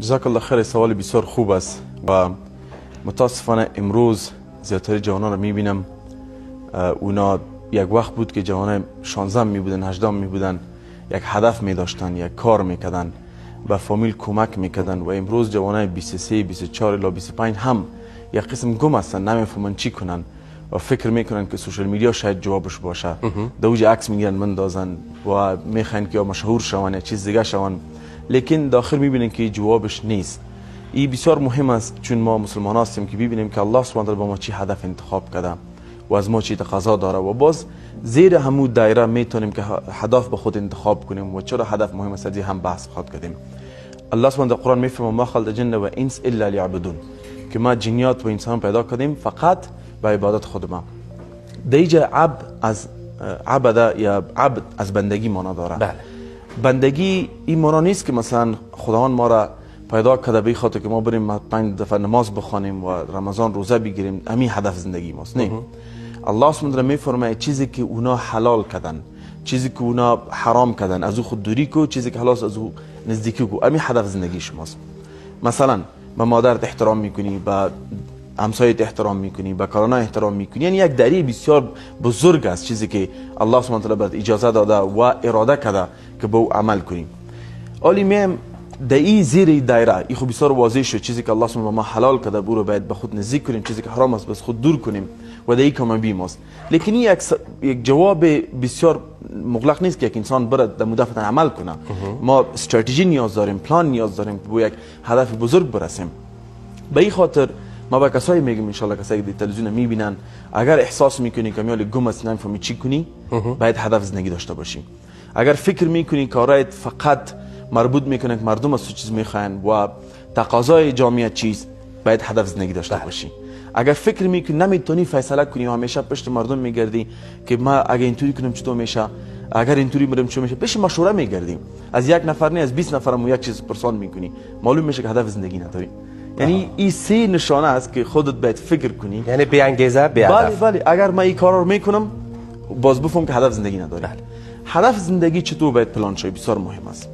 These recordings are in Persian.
جزاک الله خیر. سوال بسیار خوب است و متاسفانه امروز زیادتر جوانان رو میبینم اونا یک وقت بود که جوانان 16 میبودن 18 میبودن، یک هدف میداشتن، یک کار میکردن، به فامیل کمک میکردن و امروز جوانان 23 24 الی 25 هم یک قسم گم هستن، نمیفهمن چی کنن و فکر میکنن که سوشال میدیا شاید جوابش باشه. دوج عکس میگیرن مندازن و میخواین که یا مشهور شون یا چیز دیگه شون، لیکن داخل میبینن که جوابش نیست. این بسیار مهم است چون ما مسلمان هستیم که ببینیم که الله سبحانه و تعالی با ما چی هدف انتخاب کرده و از ما چی تقاضا داره و باز زیر همون دایره میتونیم که هدف به خود انتخاب کنیم و چرا هدف مهم است از هم بحث خواهد کردیم. الله سبحانه و تعالی قرآن میفرماید ما خلق الجن و انس الا لیعبدون، که ما جنیات و انسان پیدا کردیم فقط به عبادت خود ما. دیجا عبد یا عبد از بندگی معنا داره. بله. بندگی این معنا نیست که مثلا خداوند ما را پیدا کرده به خاطر که ما بریم 5 دفعه نماز بخوانیم و رمضان روزه بگیریم، همین هدف زندگی ماست. نه، الله سبحانه و تعالی میفرماید چیزی که اونا حلال کردن، چیزی که اونا حرام کردن از او خود دوری کو، چیزی که حلال از او نزدیکی کو، همین هدف زندگی شماست. مثلا به مادرت احترام میکنی، به همسایت احترام میکنی، به کارنا احترام میکنی، یعنی یک دری بسیار بزرگ است، چیزی که الله سبحانه و تعالی بهت اجازه داده و اراده کرده که به او عمل کنی. علی میم در این زیر دایره این خب بسیار واضح شد، چیزی که الله سبحانه و تعالی ما حلال کرده برو باید به خود نزدیک کنیم، چیزی که حرام است بس خود دور کنیم و در این کم بیم است. لیکن این یک جواب بسیار مغلق نیست که یک انسان بره در مدافعت عمل کنه. ما استراتژی نیاز داریم، پلان نیاز داریم که به یک هدف بزرگ برسیم. به این خاطر ما به کسایی میگم ان شاء الله کسایی که تلویزیون میبینن اگر احساس میکنی که میال گم است نمیفهمی چی کنی، باید هدف زندگی داشته باشی. اگر فکر میکنی کارایت فقط مربوط میکنه که مردم از تو چیز میخواین و تقاضای جامعه چیز، باید هدف زندگی داشته باشی. اگر فکر میکنی نمیتونی فیصله کنی و همیشه پشت مردم میگردی که ما اگه اینطوری کنم چطور میشه، اگر اینطوری برم چطور میشه، پیش مشوره میگردیم، از یک نفر نه از 20 نفرم یک چیز پرسان میکنی، معلوم میشه که هدف زندگی نداری. یعنی این سه نشانه است که خودت باید فکر کنی، یعنی به انگیزه به هدف. بله اگر من این کارا رو میکنم باز بفهم که هدف زندگی نداری. هدف زندگی چطور باید پلان شه بسیار مهم است.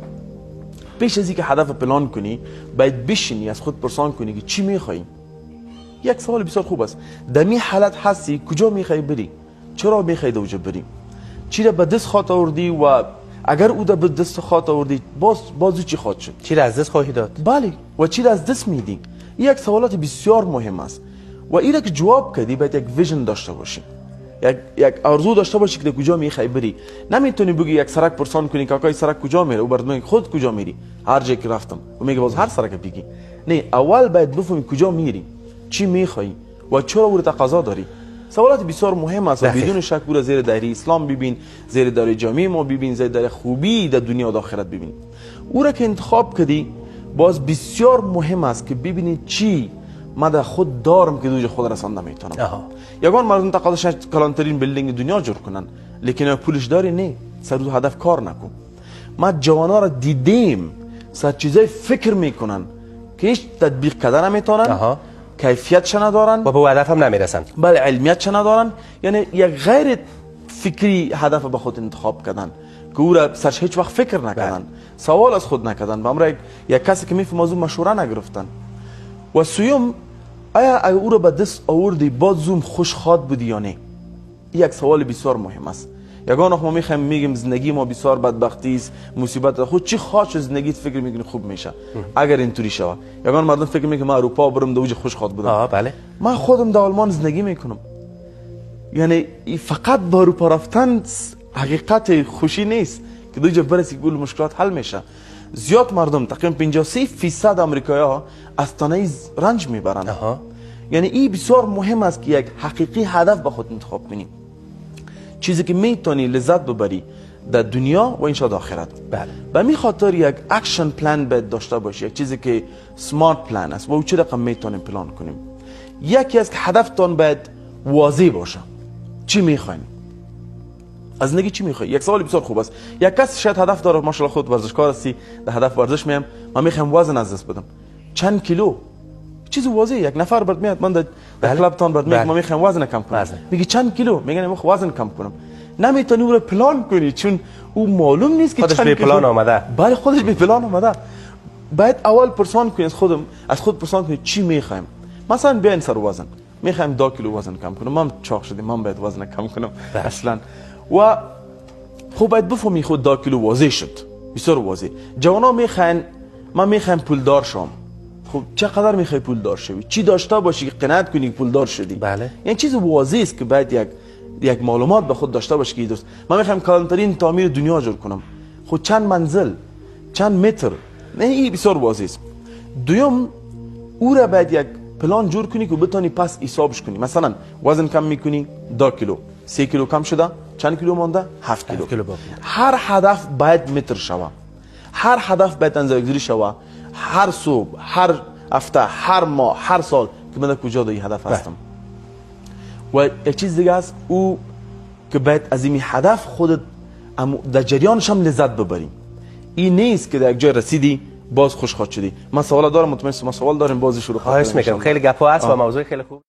پیش از اینکه هدف پلان کنی باید بشینی از خود پرسان کنی که چی میخوای. یک سوال بسیار خوب است، در می حالت هستی کجا میخوای بری، چرا میخوای دوجه بری، چی را به دست خواهد آوردی و اگر او را به دست خواهد آوردی باز چی خواهد شد، چی را از دست خواهی داد. بله، و چی را از دست میدی. یک سوالات بسیار مهم است و این را که جواب کردی باید یک ویژن داشته باشی، یک آرزو داشته باشی که کجا میخوای بری. نمیتونی بگی یک سرک پرسان کنی که آقای سرک کجا میره، او برات میگه خود کجا میری، هر جایی که رفتم و میگه باز هر سرک بگی. نه، اول باید بفهمی کجا میری، چی میخوای و چرا او تقاضا داری. سوالات بسیار مهم است و بدون شک برو زیر دایره اسلام ببین، زیر دایره جامعه ما ببین، زیر دایره خوبی در دنیا و آخرت ببین. او را که انتخاب کردی باز بسیار مهم است که ببینی چی من در خود دارم که دوج خود رسانده میتونم. یگان مردم تقاضاش کلانترین بیلدینگ دنیا جور کنن، لیکن پولش داری نه، سر رو هدف کار نکن. ما جوانا را دیدیم سر چیزای فکر میکنن که هیچ تطبیق کردن نمیتونن، کیفیتش ندارن و به هدف هم نمیرسن. بله، علمیتش ندارن، یعنی یک غیر فکری هدف به خود انتخاب کردن که او را سرش هیچ وقت فکر نکردن، سوال از خود نکردن، به امر یک کسی که میفهمه موضوع مشوره نگرفتن. و سوم، آیا او را به دست آوردی باز زوم خوش خواد بودی یا نه؟ یک سوال بسیار مهم است. یگان ما میگیم زندگی ما بسیار بدبختی است، مصیبت خود چی خواهد زندگیت فکر میکنی خوب میشه اگر اینطوری شود. یگان مردم فکر میکنه ما اروپا برم دوج خوش خواد بودم. بله، من خودم در آلمان زندگی میکنم، یعنی فقط با اروپا رفتن حقیقت خوشی نیست که دوج برسی که مشکلات حل میشه. زیاد مردم تقریبا 53% آمریکایی‌ها از تنهایی رنج میبرند. یعنی این بسیار مهم است که یک حقیقی هدف به خود انتخاب کنی، چیزی که میتونی لذت ببری در دنیا و انشاءالله آخرت. بله. به می خاطر یک اکشن پلان باید داشته باشی، یک چیزی که سمارت پلان است و او چه رقم میتونیم پلان کنیم. یکی از که هدفتان باید واضح باشه، چی میخواین از زندگی، چی میخوای. یک سوال بسیار خوب است. یک کس شاید هدف داره، ماشاءالله خود ورزشکار هستی، در هدف ورزش میام، من میخوام وزن از دست بدم، چند کیلو، چیز واضحه. یک نفر برات میاد، من در کلاب تان برات میگم من میخوام وزن کم کنم، میگی چند کیلو، میگن من وزن کم کنم. نمیتونی اون رو پلان کنی چون او معلوم نیست که خودش به پلان آمده. بله، خودش به پلان آمده. باید اول پرسان کنی از خود پرسان کنی چی میخوایم. مثلا بیاین سر وزن، میخوایم 2 کیلو وزن کم کنم، من چاق شدم، من باید وزن کم کنم اصلا. و خب باید بفهمی خود 2 کیلو واضح شد، بسیار واضح. جوانا میخواین من میخوایم پولدار شم. خب چقدر میخوای پولدار شوی؟ چی داشته باشی که قناعت کنی پولدار شدی؟ بله. یعنی چیز واضح است که باید یک معلومات به خود داشته باشی که درست. من میخوام کلانترین تعمیر دنیا جور کنم. خود چند منزل، چند متر؟ نه، این بسیار واضح است. دوم او را باید یک پلان جور کنی که بتونی پس حسابش کنی. مثلا وزن کم میکنی 2 کیلو، 3 کیلو کم شده، چند کیلو مونده؟ 7 کیلو. هر هدف باید متر شوه، هر هدف باید اندازه‌گیری شوه، هر صبح، هر هفته، هر ماه، هر سال که من کجا در این هدف هستم. و یک چیز دیگه است او که باید از این هدف خودت در جریانش هم لذت ببری. این نیست که در یک جای رسیدی باز خوشحال شدی. من سوال دارم، مطمئن ما سوال داریم، بازی شروع خواهش میکنم. خیلی گپ هست و موضوع خیلی خوب.